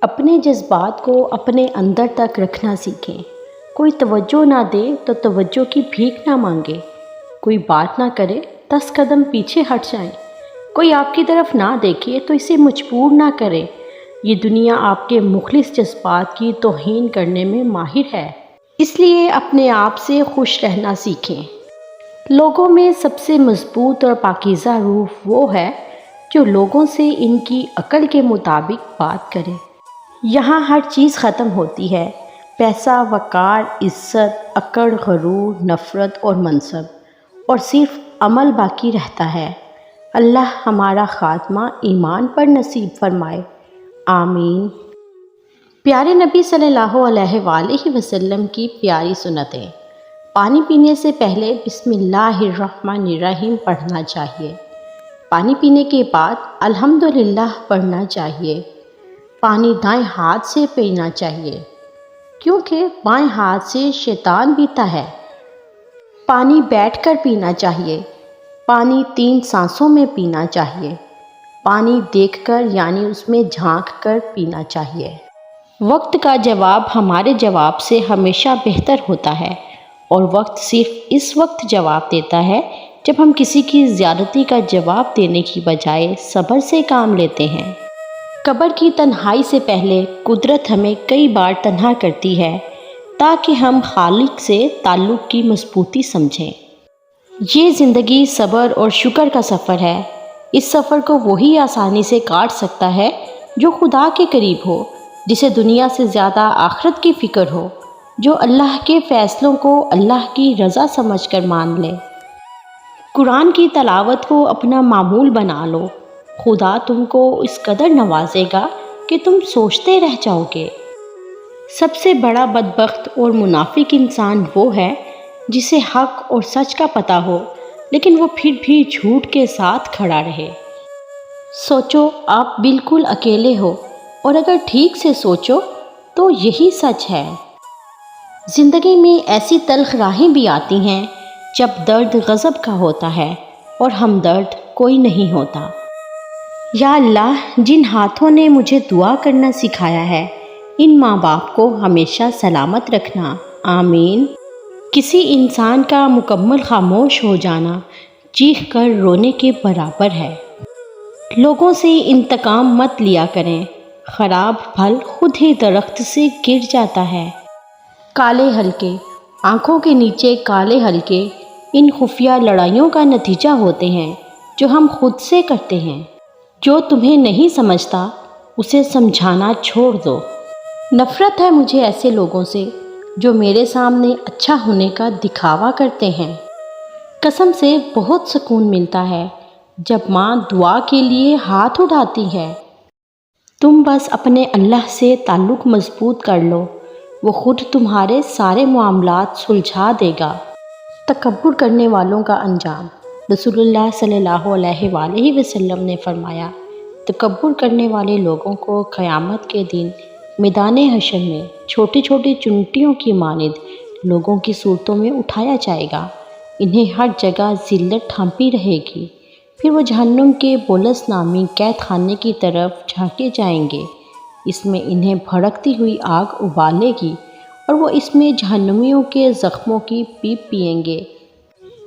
اپنے جذبات کو اپنے اندر تک رکھنا سیکھیں۔ کوئی توجہ نہ دے تو توجہ کی بھیک نہ مانگے، کوئی بات نہ کرے 10 قدم پیچھے ہٹ جائیں، کوئی آپ کی طرف نہ دیکھے تو اسے مجبور نہ کرے۔ یہ دنیا آپ کے مخلص جذبات کی توہین کرنے میں ماہر ہے، اس لیے اپنے آپ سے خوش رہنا سیکھیں۔ لوگوں میں سب سے مضبوط اور پاکیزہ روح وہ ہے جو لوگوں سے ان کی عقل کے مطابق بات کرے۔ یہاں ہر چیز ختم ہوتی ہے، پیسہ، وقار، عزت، اکڑ، غرور، نفرت اور منصب، اور صرف عمل باقی رہتا ہے۔ اللہ ہمارا خاتمہ ایمان پر نصیب فرمائے، آمین۔ پیارے نبی صلی اللہ علیہ وآلہ وسلم کی پیاری سنتیں۔ پانی پینے سے پہلے بسم اللہ الرحمن الرحیم پڑھنا چاہیے۔ پانی پینے کے بعد الحمدللہ پڑھنا چاہیے۔ پانی دائیں ہاتھ سے پینا چاہیے، کیونکہ بائیں ہاتھ سے شیطان پیتا ہے۔ پانی بیٹھ کر پینا چاہیے۔ پانی 3 سانسوں میں پینا چاہیے۔ پانی دیکھ کر یعنی اس میں جھانک کر پینا چاہیے۔ وقت کا جواب ہمارے جواب سے ہمیشہ بہتر ہوتا ہے، اور وقت صرف اس وقت جواب دیتا ہے جب ہم کسی کی زیادتی کا جواب دینے کی بجائے صبر سے کام لیتے ہیں۔ قبر کی تنہائی سے پہلے قدرت ہمیں کئی بار تنہا کرتی ہے تاکہ ہم خالق سے تعلق کی مضبوطی سمجھیں۔ یہ زندگی صبر اور شکر کا سفر ہے۔ اس سفر کو وہی آسانی سے کاٹ سکتا ہے جو خدا کے قریب ہو، جسے دنیا سے زیادہ آخرت کی فکر ہو، جو اللہ کے فیصلوں کو اللہ کی رضا سمجھ کر مان لے۔ قرآن کی تلاوت کو اپنا معمول بنا لو، خدا تم کو اس قدر نوازے گا کہ تم سوچتے رہ جاؤ گے۔ سب سے بڑا بدبخت اور منافق انسان وہ ہے جسے حق اور سچ کا پتہ ہو لیکن وہ پھر بھی جھوٹ کے ساتھ کھڑا رہے۔ سوچو آپ بالکل اکیلے ہو، اور اگر ٹھیک سے سوچو تو یہی سچ ہے۔ زندگی میں ایسی تلخ راہیں بھی آتی ہیں جب درد غضب کا ہوتا ہے اور ہمدرد کوئی نہیں ہوتا۔ یا اللہ، جن ہاتھوں نے مجھے دعا کرنا سکھایا ہے، ان ماں باپ کو ہمیشہ سلامت رکھنا، آمین۔ کسی انسان کا مکمل خاموش ہو جانا چیخ کر رونے کے برابر ہے۔ لوگوں سے انتقام مت لیا کریں، خراب پھل خود ہی درخت سے گر جاتا ہے۔ کالے حلقے، آنکھوں کے نیچے کالے حلقے ان خفیہ لڑائیوں کا نتیجہ ہوتے ہیں جو ہم خود سے کرتے ہیں۔ جو تمہیں نہیں سمجھتا اسے سمجھانا چھوڑ دو۔ نفرت ہے مجھے ایسے لوگوں سے جو میرے سامنے اچھا ہونے کا دکھاوا کرتے ہیں۔ قسم سے بہت سکون ملتا ہے جب ماں دعا کے لیے ہاتھ اٹھاتی ہے۔ تم بس اپنے اللہ سے تعلق مضبوط کر لو، وہ خود تمہارے سارے معاملات سلجھا دے گا۔ تکبر کرنے والوں کا انجام۔ رسول اللہ صلی اللہ علیہ وآلہ وسلم نے فرمایا، تکبر کرنے والے لوگوں کو قیامت کے دن میدان حشر میں چھوٹی چھوٹی چنٹیوں کی مانند لوگوں کی صورتوں میں اٹھایا جائے گا۔ انہیں ہر جگہ ذلت ڈھانپی رہے گی، پھر وہ جہنم کے بولس نامی قید خانے کی طرف جھانکے جائیں گے۔ اس میں انہیں بھڑکتی ہوئی آگ ابالے گی اور وہ اس میں جہنمیوں کے زخموں کی پیپ پئیں گے،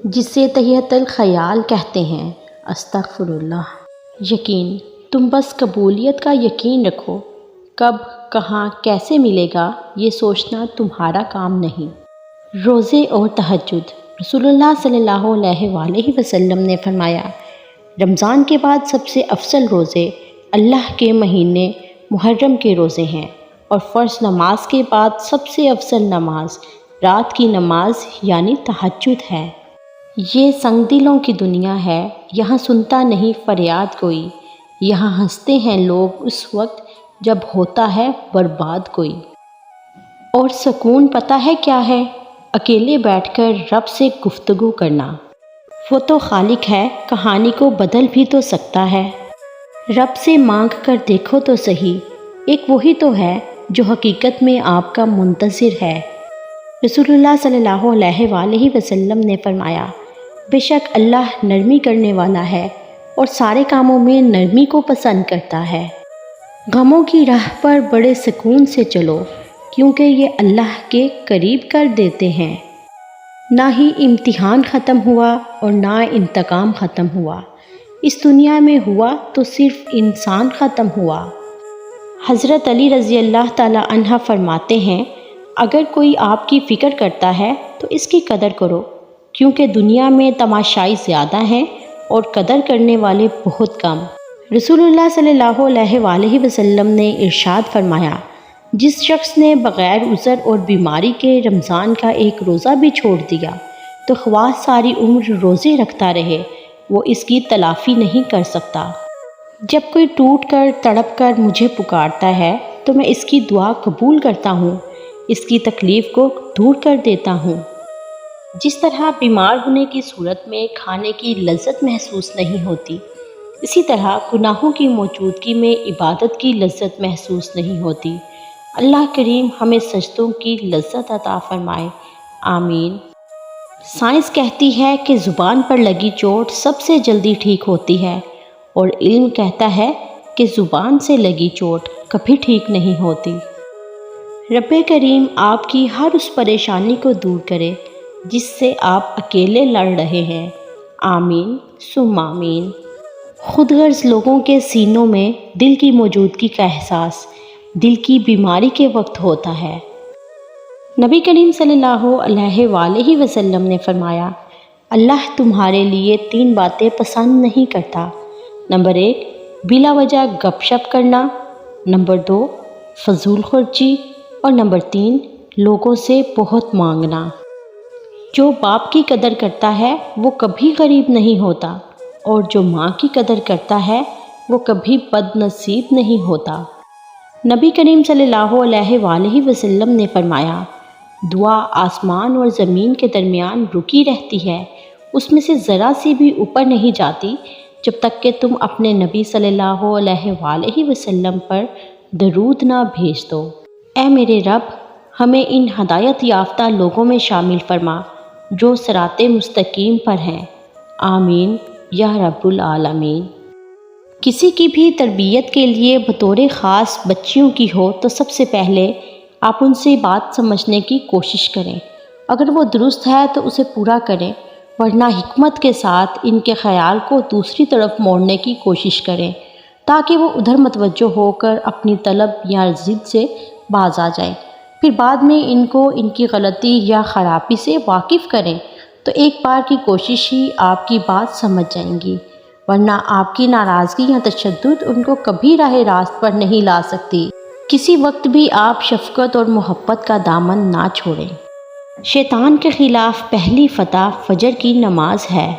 جسے تحیۃ الخیال کہتے ہیں۔ استغفر اللہ۔ یقین، تم بس قبولیت کا یقین رکھو، کب، کہاں، کیسے ملے گا یہ سوچنا تمہارا کام نہیں۔ روزے اور تہجد۔ رسول اللہ صلی اللہ علیہ وآلہ وسلم نے فرمایا، رمضان کے بعد سب سے افضل روزے اللہ کے مہینے محرم کے روزے ہیں، اور فرض نماز کے بعد سب سے افضل نماز رات کی نماز یعنی تہجد ہے۔ یہ سنگ دلوں کی دنیا ہے، یہاں سنتا نہیں فریاد کوئی، یہاں ہنستے ہیں لوگ اس وقت جب ہوتا ہے برباد کوئی۔ اور سکون پتہ ہے کیا ہے؟ اکیلے بیٹھ کر رب سے گفتگو کرنا۔ وہ تو خالق ہے، کہانی کو بدل بھی تو سکتا ہے۔ رب سے مانگ کر دیکھو تو صحیح، ایک وہی تو ہے جو حقیقت میں آپ کا منتظر ہے۔ رسول اللہ صلی اللہ علیہ وآلہ وسلم نے فرمایا، بے شک اللہ نرمی کرنے والا ہے اور سارے کاموں میں نرمی کو پسند کرتا ہے۔ غموں کی راہ پر بڑے سکون سے چلو، کیونکہ یہ اللہ کے قریب کر دیتے ہیں۔ نہ ہی امتحان ختم ہوا اور نہ انتقام ختم ہوا، اس دنیا میں ہوا تو صرف انسان ختم ہوا۔ حضرت علی رضی اللہ تعالی عنہ فرماتے ہیں، اگر کوئی آپ کی فکر کرتا ہے تو اس کی قدر کرو، کیونکہ دنیا میں تماشائی زیادہ ہیں اور قدر کرنے والے بہت کم۔ رسول اللہ صلی اللہ علیہ وآلہ وسلم نے ارشاد فرمایا، جس شخص نے بغیر عذر اور بیماری کے رمضان کا ایک روزہ بھی چھوڑ دیا تو خواہ ساری عمر روزے رکھتا رہے، وہ اس کی تلافی نہیں کر سکتا۔ جب کوئی ٹوٹ کر تڑپ کر مجھے پکارتا ہے تو میں اس کی دعا قبول کرتا ہوں، اس کی تکلیف کو دور کر دیتا ہوں۔ جس طرح بیمار ہونے کی صورت میں کھانے کی لذت محسوس نہیں ہوتی، اسی طرح گناہوں کی موجودگی میں عبادت کی لذت محسوس نہیں ہوتی۔ اللہ کریم ہمیں سجدوں کی لذت عطا فرمائے، آمین۔ سائنس کہتی ہے کہ زبان پر لگی چوٹ سب سے جلدی ٹھیک ہوتی ہے، اور علم کہتا ہے کہ زبان سے لگی چوٹ کبھی ٹھیک نہیں ہوتی۔ رب کریم آپ کی ہر اس پریشانی کو دور کرے جس سے آپ اکیلے لڑ رہے ہیں، آمین ثم آمین۔ خود غرض لوگوں کے سینوں میں دل کی موجودگی کا احساس دل کی بیماری کے وقت ہوتا ہے۔ نبی کریم صلی اللہ علیہ وآلہ وسلم نے فرمایا، اللہ تمہارے لیے 3 باتیں پسند نہیں کرتا۔ نمبر 1، بلا وجہ گپ شپ کرنا، نمبر 2، فضول خرچی، اور نمبر 3، لوگوں سے بہت مانگنا۔ جو باپ کی قدر کرتا ہے وہ کبھی غریب نہیں ہوتا، اور جو ماں کی قدر کرتا ہے وہ کبھی بد نصیب نہیں ہوتا۔ نبی کریم صلی اللہ علیہ وآلہ وسلم نے فرمایا، دعا آسمان اور زمین کے درمیان رکی رہتی ہے، اس میں سے ذرا سی بھی اوپر نہیں جاتی جب تک کہ تم اپنے نبی صلی اللہ علیہ وآلہ وسلم پر درود نہ بھیج دو۔ اے میرے رب، ہمیں ان ہدایت یافتہ لوگوں میں شامل فرما جو صراط مستقیم پر ہیں، آمین یا رب العالمین۔ کسی کی بھی تربیت کے لیے بطور خاص بچیوں کی ہو تو سب سے پہلے آپ ان سے بات سمجھنے کی کوشش کریں، اگر وہ درست ہے تو اسے پورا کریں، ورنہ حکمت کے ساتھ ان کے خیال کو دوسری طرف موڑنے کی کوشش کریں تاکہ وہ ادھر متوجہ ہو کر اپنی طلب یا ضد سے باز آ جائیں۔ پھر بعد میں ان کو ان کی غلطی یا خرابی سے واقف کریں تو ایک بار کی کوشش ہی آپ کی بات سمجھ جائیں گی، ورنہ آپ کی ناراضگی یا تشدد ان کو کبھی راہ راست پر نہیں لا سکتی۔ کسی وقت بھی آپ شفقت اور محبت کا دامن نہ چھوڑیں۔ شیطان کے خلاف پہلی فتح فجر کی نماز ہے۔